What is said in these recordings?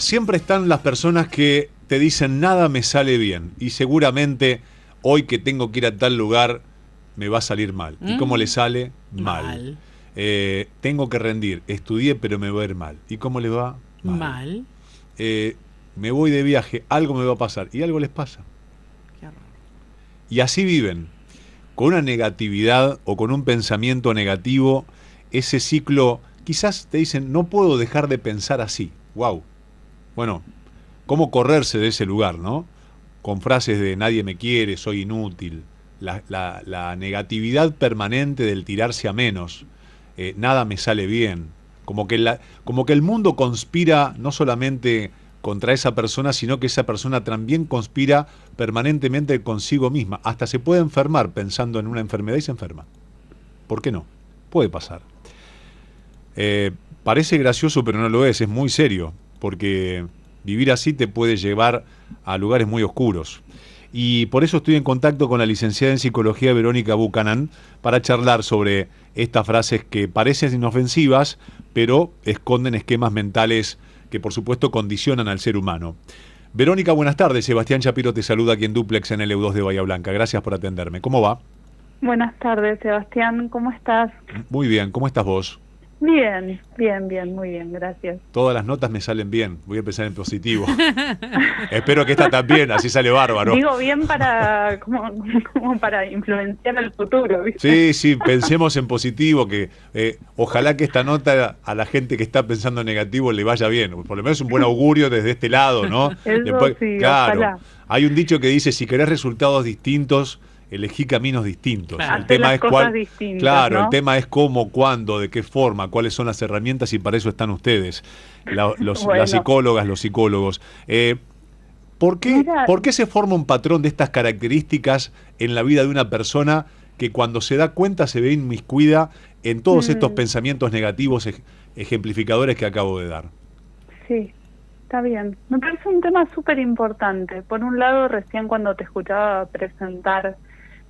Siempre están las personas que te dicen nada me sale bien y seguramente hoy que tengo que ir a tal lugar me va a salir mal. ¿Y cómo le sale? Mal. Tengo que rendir, estudié pero me va a ir mal. ¿Y cómo le va? Mal. Me voy de viaje, algo me va a pasar y algo les pasa. Qué horror. Y así viven, con una negatividad o con un pensamiento negativo, ese ciclo, quizás te dicen, no puedo dejar de pensar así. Wow. Bueno, ¿cómo correrse de ese lugar, no? Con frases de nadie me quiere, soy inútil, la negatividad permanente del tirarse a menos, nada me sale bien, como que el mundo conspira no solamente contra esa persona, sino que esa persona también conspira permanentemente consigo misma, hasta se puede enfermar pensando en una enfermedad y se enferma. ¿Por qué no? Puede pasar. Parece gracioso, pero no lo es muy serio, porque vivir así te puede llevar a lugares muy oscuros. Y por eso estoy en contacto con la licenciada en psicología Verónica Buchanan para charlar sobre estas frases que parecen inofensivas, pero esconden esquemas mentales que por supuesto condicionan al ser humano. Verónica, buenas tardes. Sebastián Shapiro te saluda aquí en Duplex en el EU2 de Bahía Blanca. Gracias por atenderme. ¿Cómo va? Buenas tardes, Sebastián. ¿Cómo estás? Muy bien. ¿Cómo estás vos? Bien, muy bien, gracias. Todas las notas me salen bien. Voy a empezar en positivo. Espero que esta también, así sale bárbaro. Digo bien para como para influenciar el futuro, Sí, ¿viste? sí, pensemos en positivo, que ojalá que esta nota a la gente que está pensando en negativo le vaya bien. Por lo menos es un buen augurio desde este lado, ¿no? Eso Después, sí, claro, ojalá. hay un dicho que dice, si querés resultados distintos, elegí caminos distintos. Claro. El Hacer tema las es cosas distintas, claro, ¿no? el tema es cómo, cuándo, de qué forma, cuáles son las herramientas y para eso están ustedes, Bueno. las psicólogas, los psicólogos. ¿Por qué se forma un patrón de estas características en la vida de una persona que cuando se da cuenta se ve inmiscuida en todos estos pensamientos negativos ejemplificadores que acabo de dar? Sí, está bien. Me parece un tema súper importante. Por un lado, recién cuando te escuchaba presentar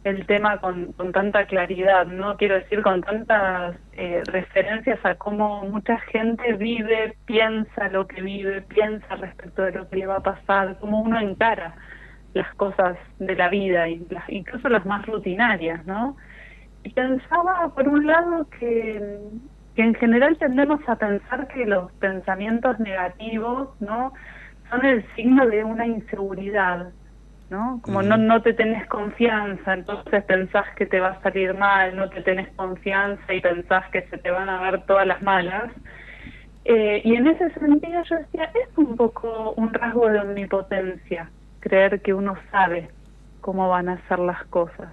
el tema con tanta claridad, ¿no? Quiero decir, con tantas referencias a cómo mucha gente vive, piensa lo que vive, piensa respecto de lo que le va a pasar, cómo uno encara las cosas de la vida, incluso las más rutinarias, ¿no? Y pensaba, por un lado, que en general tendemos a pensar que los pensamientos negativos, ¿no?, son el signo de una inseguridad, ¿no? Como no te tenés confianza, entonces pensás que te va a salir mal, no te tenés confianza y pensás que se te van a ver todas las malas. Y en ese sentido yo decía, es un poco un rasgo de omnipotencia, creer que uno sabe cómo van a ser las cosas,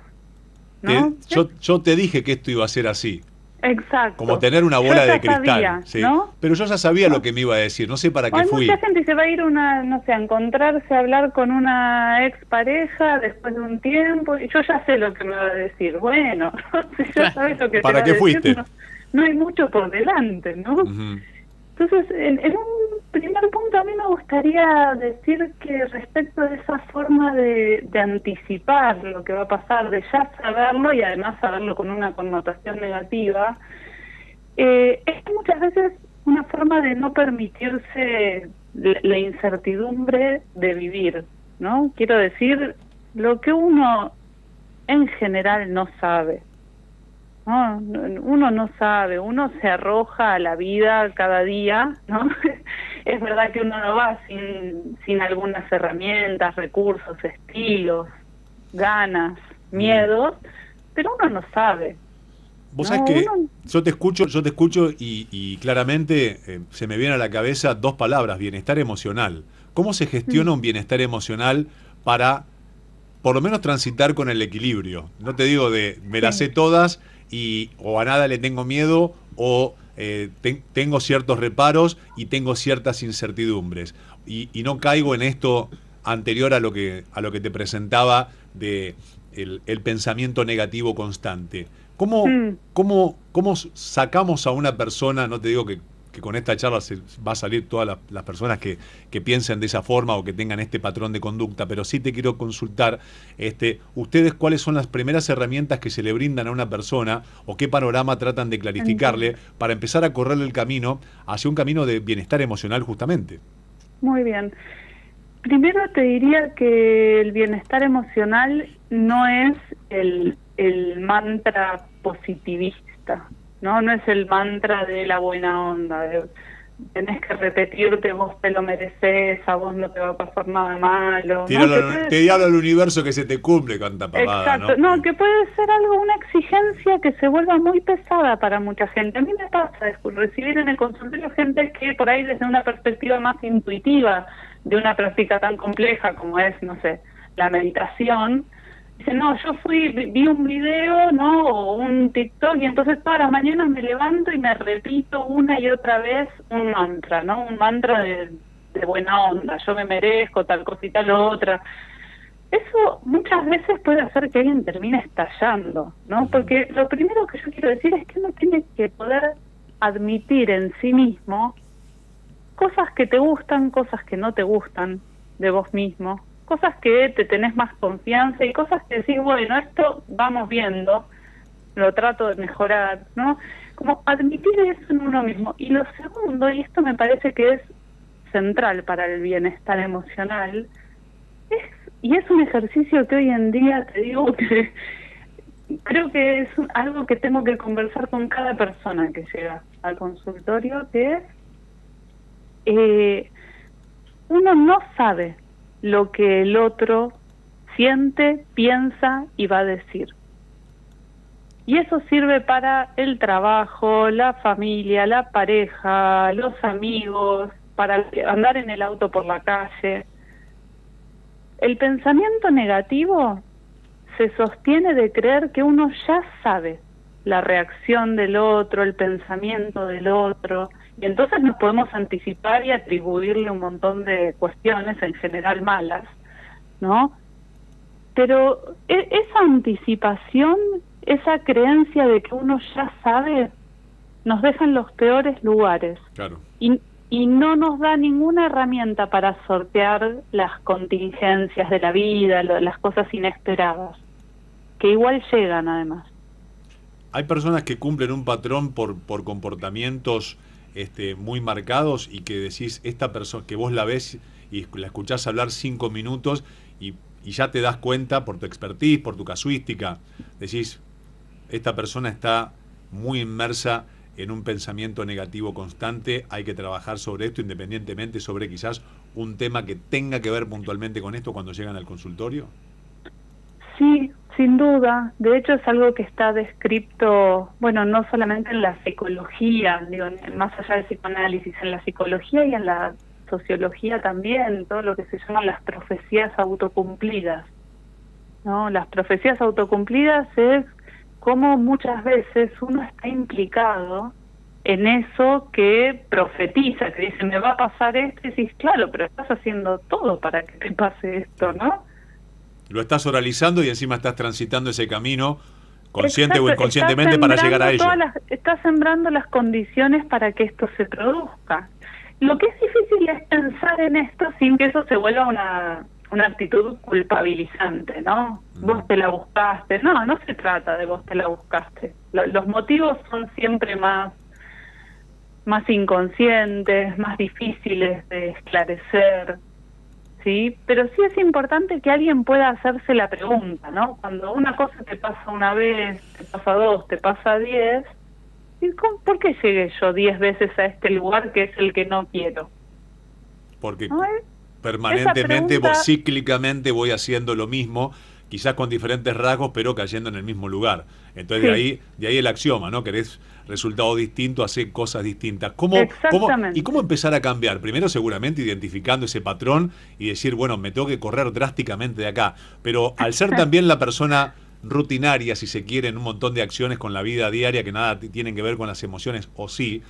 ¿no? Yo te dije que esto iba a ser así. Exacto. Como tener una bola Yo ya de cristal. sabía, ¿sí? ¿no? Pero yo ya sabía lo que me iba a decir, no sé para qué fui. Mucha gente se va a ir no sé, a encontrarse, a hablar con una expareja después de un tiempo, y yo ya sé lo que me va a decir. Bueno, si ya sabes lo que ¿Para te qué va a decir, fuiste? no hay mucho por delante, ¿no? Ujú. Entonces, en un primer punto a mí me gustaría decir que respecto de esa forma de anticipar lo que va a pasar, de ya saberlo y además saberlo con una connotación negativa, es muchas veces una forma de no permitirse la incertidumbre de vivir, ¿no? Quiero decir, lo que uno en general no sabe, ¿no? Uno no sabe, uno se arroja a la vida cada día, ¿no? Es verdad que uno no va sin algunas herramientas, recursos, estilos, ganas, miedos, pero uno no sabe. Vos sabés que yo te escucho y claramente se me vienen a la cabeza dos palabras, bienestar emocional. ¿Cómo se gestiona un bienestar emocional para, por lo menos, transitar con el equilibrio? No te digo de me las sé todas y o a nada le tengo miedo o tengo ciertos reparos y tengo ciertas incertidumbres. Y no caigo en esto anterior a lo que te presentaba de el pensamiento negativo constante. ¿Cómo sacamos a una persona, no te digo que con esta charla se va a salir todas las personas que piensen de esa forma o que tengan este patrón de conducta, pero sí te quiero consultar, ustedes cuáles son las primeras herramientas que se le brindan a una persona o qué panorama tratan de clarificarle para empezar a correrle el camino hacia un camino de bienestar emocional justamente? Muy bien. Primero te diría que el bienestar emocional no es el mantra positivista, ¿no? No es el mantra de la buena onda, de tenés que repetirte, vos te lo mereces, a vos no te va a pasar nada malo, ¿no? Te habla al universo que se te cumple con tanta pavada, Exacto, ¿no? no, que puede ser algo, una exigencia que se vuelva muy pesada para mucha gente. A mí me pasa recibir en el consultorio gente que por ahí desde una perspectiva más intuitiva de una práctica tan compleja como es, no sé, la meditación, dice, no, yo vi un video, ¿no? O un TikTok y entonces todas las mañanas me levanto y me repito una y otra vez un mantra, ¿no? Un mantra de buena onda, yo me merezco tal cosa y tal otra. Eso muchas veces puede hacer que alguien termine estallando, ¿no? Porque lo primero que yo quiero decir es que uno tiene que poder admitir en sí mismo cosas que te gustan, cosas que no te gustan de vos mismo, cosas que te tenés más confianza y cosas que decís, bueno, esto vamos viendo, lo trato de mejorar, ¿no? Como admitir eso en uno mismo. Y lo segundo, y esto me parece que es central para el bienestar emocional, y es un ejercicio que hoy en día te digo que creo que es algo que tengo que conversar con cada persona que llega al consultorio, que es uno no sabe lo que el otro siente, piensa y va a decir. Y eso sirve para el trabajo, la familia, la pareja, los amigos, para andar en el auto por la calle. El pensamiento negativo se sostiene de creer que uno ya sabe la reacción del otro, el pensamiento del otro, y entonces nos podemos anticipar y atribuirle un montón de cuestiones, en general malas, ¿no? Pero esa anticipación, esa creencia de que uno ya sabe, nos deja en los peores lugares. Claro. Y no nos da ninguna herramienta para sortear las contingencias de la vida, las cosas inesperadas, que igual llegan además. Hay personas que cumplen un patrón por comportamientos muy marcados y que decís, esta persona, que vos la ves y la escuchás hablar 5 minutos y ya te das cuenta por tu expertise, por tu casuística, decís, esta persona está muy inmersa en un pensamiento negativo constante, hay que trabajar sobre esto independientemente sobre quizás un tema que tenga que ver puntualmente con esto cuando llegan al consultorio. Sí, sin duda. De hecho es algo que está descrito, bueno, no solamente en la psicología, digo, más allá del psicoanálisis, en la psicología y en la sociología también, todo lo que se llaman las profecías autocumplidas, ¿no? Las profecías autocumplidas es cómo muchas veces uno está implicado en eso que profetiza, que dice, me va a pasar esto, y decís, claro, pero estás haciendo todo para que te pase esto, ¿no? Lo estás oralizando y encima estás transitando ese camino, consciente Exacto, o inconscientemente, para llegar a ello. Estás sembrando las condiciones para que esto se produzca. Lo que es difícil es pensar en esto sin que eso se vuelva una actitud culpabilizante, ¿no? Vos te la buscaste. No, no se trata de vos te la buscaste. Los motivos son siempre más inconscientes, más difíciles de esclarecer, ¿sí? Pero sí es importante que alguien pueda hacerse la pregunta, ¿no? Cuando una cosa te pasa una vez, te pasa 2, te pasa 10, ¿y por qué llegué yo 10 veces a este lugar que es el que no quiero? Porque permanentemente, cíclicamente voy haciendo lo mismo, quizás con diferentes rasgos, pero cayendo en el mismo lugar. Entonces sí. de ahí el axioma, ¿no? Querés resultado distinto, hacer cosas distintas. ¿Cómo empezar a cambiar? Primero seguramente identificando ese patrón y decir, bueno, me tengo que correr drásticamente de acá. Pero al ser también la persona rutinaria, si se quiere, en un montón de acciones con la vida diaria que nada tienen que ver con las emociones, o sí,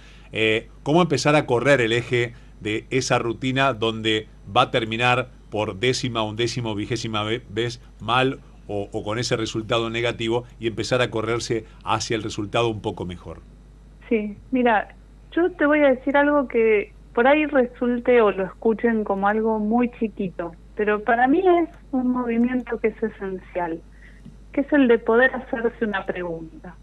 ¿cómo empezar a correr el eje de esa rutina donde va a terminar por 10ª, 11ª, 20ª vez mal o con ese resultado negativo y empezar a correrse hacia el resultado un poco mejor? Sí, mira, yo te voy a decir algo que por ahí resulte o lo escuchen como algo muy chiquito, pero para mí es un movimiento que es esencial, que es el de poder hacerse una pregunta.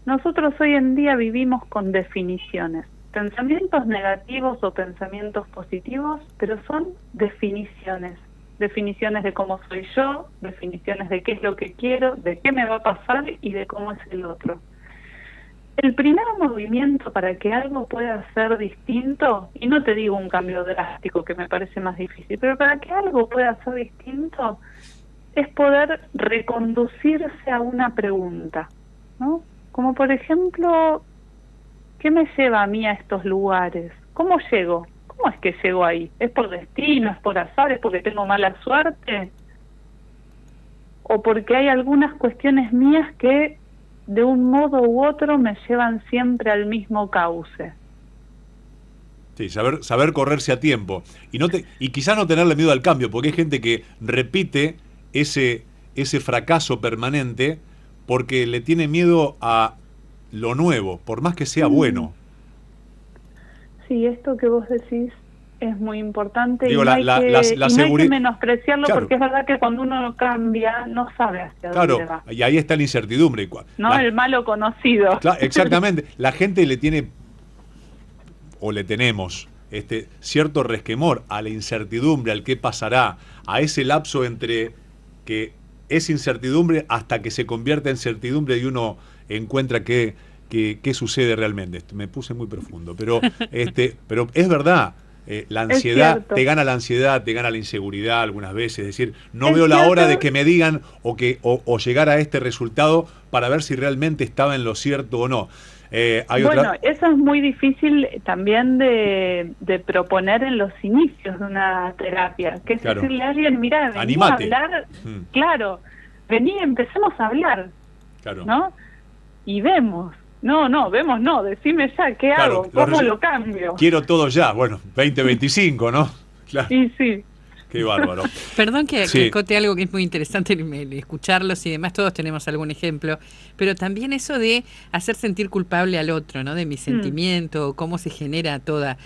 Nosotros hoy en día vivimos con definiciones. pensamientos negativos o pensamientos positivos, pero son definiciones. Definiciones de cómo soy yo, definiciones de qué es lo que quiero, de qué me va a pasar y de cómo es el otro. El primer movimiento para que algo pueda ser distinto, y no te digo un cambio drástico que me parece más difícil, pero para que algo pueda ser distinto, es poder reconducirse a una pregunta, ¿no? Como por ejemplo, ¿qué me lleva a mí a estos lugares? ¿Cómo llego? ¿Cómo es que llego ahí? ¿Es por destino? ¿Es por azar? ¿Es porque tengo mala suerte? ¿O porque hay algunas cuestiones mías que de un modo u otro me llevan siempre al mismo cauce? Sí, saber correrse a tiempo. Y quizás no tenerle miedo al cambio, porque hay gente que repite ese fracaso permanente porque le tiene miedo a lo nuevo, por más que sea bueno. Sí, esto que vos decís es muy importante. Digo, y no hay que menospreciarlo, claro, porque es verdad que cuando uno cambia no sabe hacia dónde va. Y ahí está la incertidumbre. No, el malo conocido. Exactamente. La gente le tiene, o le tenemos, cierto resquemor a la incertidumbre, al qué pasará, a ese lapso entre que es incertidumbre hasta que se convierte en certidumbre y uno encuentra qué sucede realmente. Me puse muy profundo, pero es verdad. La ansiedad, te gana la ansiedad, te gana la inseguridad algunas veces, es decir, no veo la hora de que me digan o llegar a este resultado para ver si realmente estaba en lo cierto o no. Bueno, eso es muy difícil también de proponer en los inicios de una terapia, que es decirle a alguien, mirá, vení a hablar, claro, vení, empecemos a hablar, ¿no? Y vemos. No, vemos no, decime ya, ¿qué hago? ¿Cómo lo cambio? Quiero todo ya, bueno, 2025, ¿no? Claro. Sí. Qué bárbaro. Perdón que acote algo que es muy interesante escucharlos y demás, todos tenemos algún ejemplo, pero también eso de hacer sentir culpable al otro, ¿no? De mi sentimiento, cómo se genera toda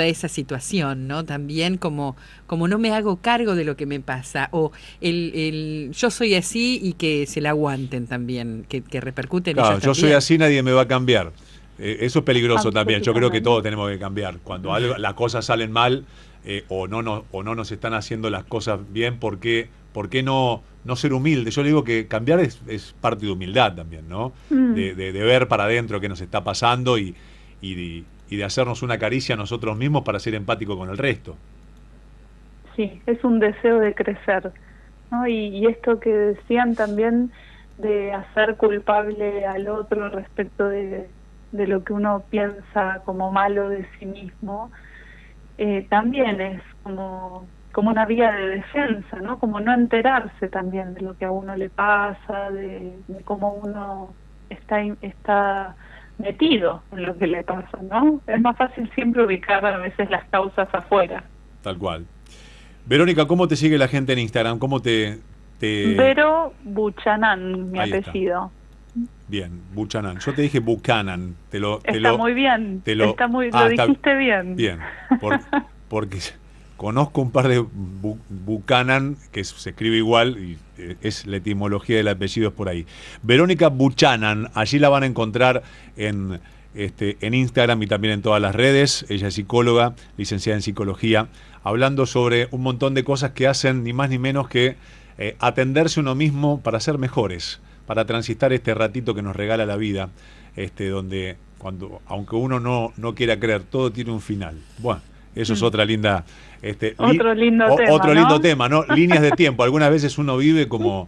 esa situación, ¿no? También como no me hago cargo de lo que me pasa, o el yo soy así y que se la aguanten también, que repercuten en ellos también. Yo soy así, nadie me va a cambiar. Eso es peligroso también. Yo creo que todos tenemos que cambiar. Cuando las cosas salen mal, o no nos están haciendo las cosas bien, ¿por qué no ser humilde? Yo le digo que cambiar es parte de humildad también, ¿no? De ver para adentro qué nos está pasando y de hacernos una caricia a nosotros mismos para ser empático con el resto. Sí, es un deseo de crecer, ¿no? Y esto que decían también de hacer culpable al otro respecto de lo que uno piensa como malo de sí mismo, también es como una vía de defensa, ¿no? Como no enterarse también de lo que a uno le pasa, de cómo uno está metido en lo que le pasa, ¿no? Es más fácil siempre ubicar a veces las causas afuera. Tal cual. Verónica, ¿cómo te sigue la gente en Instagram? ¿Cómo te... Vero Buchanan, mi apellido. Bien, Buchanan. Yo te dije Buchanan. Está muy bien. Lo dijiste bien. Bien, porque conozco un par de Buchanan que se escribe igual y es la etimología del apellido es por ahí. Verónica Buchanan, allí la van a encontrar en Instagram y también en todas las redes. Ella es psicóloga, licenciada en psicología, hablando sobre un montón de cosas que hacen ni más ni menos que atenderse uno mismo para ser mejores, para transitar este ratito que nos regala la vida, donde aunque uno no quiera creer, todo tiene un final. Bueno, eso es otra linda... otro lindo tema, ¿no? Líneas de tiempo. Algunas veces uno vive como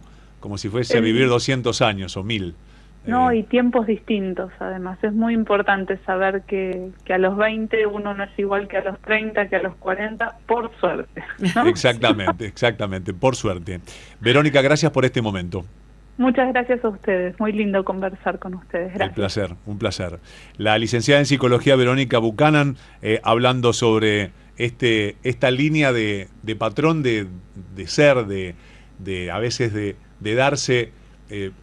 si fuese a vivir 200 años o 1000. No, y tiempos distintos, además. Es muy importante saber que a los 20 uno no es igual que a los 30, que a los 40, por suerte, ¿no? Exactamente, por suerte. Verónica, gracias por este momento. Muchas gracias a ustedes, muy lindo conversar con ustedes. Gracias. Un placer. La licenciada en psicología Verónica Buchanan, hablando sobre esta línea de patrón de ser, de a veces de darse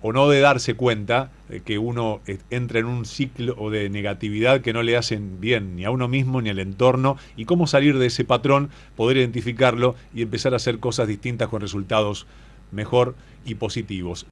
o no de darse cuenta que uno entra en un ciclo de negatividad que no le hacen bien ni a uno mismo ni al entorno, y cómo salir de ese patrón, poder identificarlo y empezar a hacer cosas distintas con resultados mejor y positivos.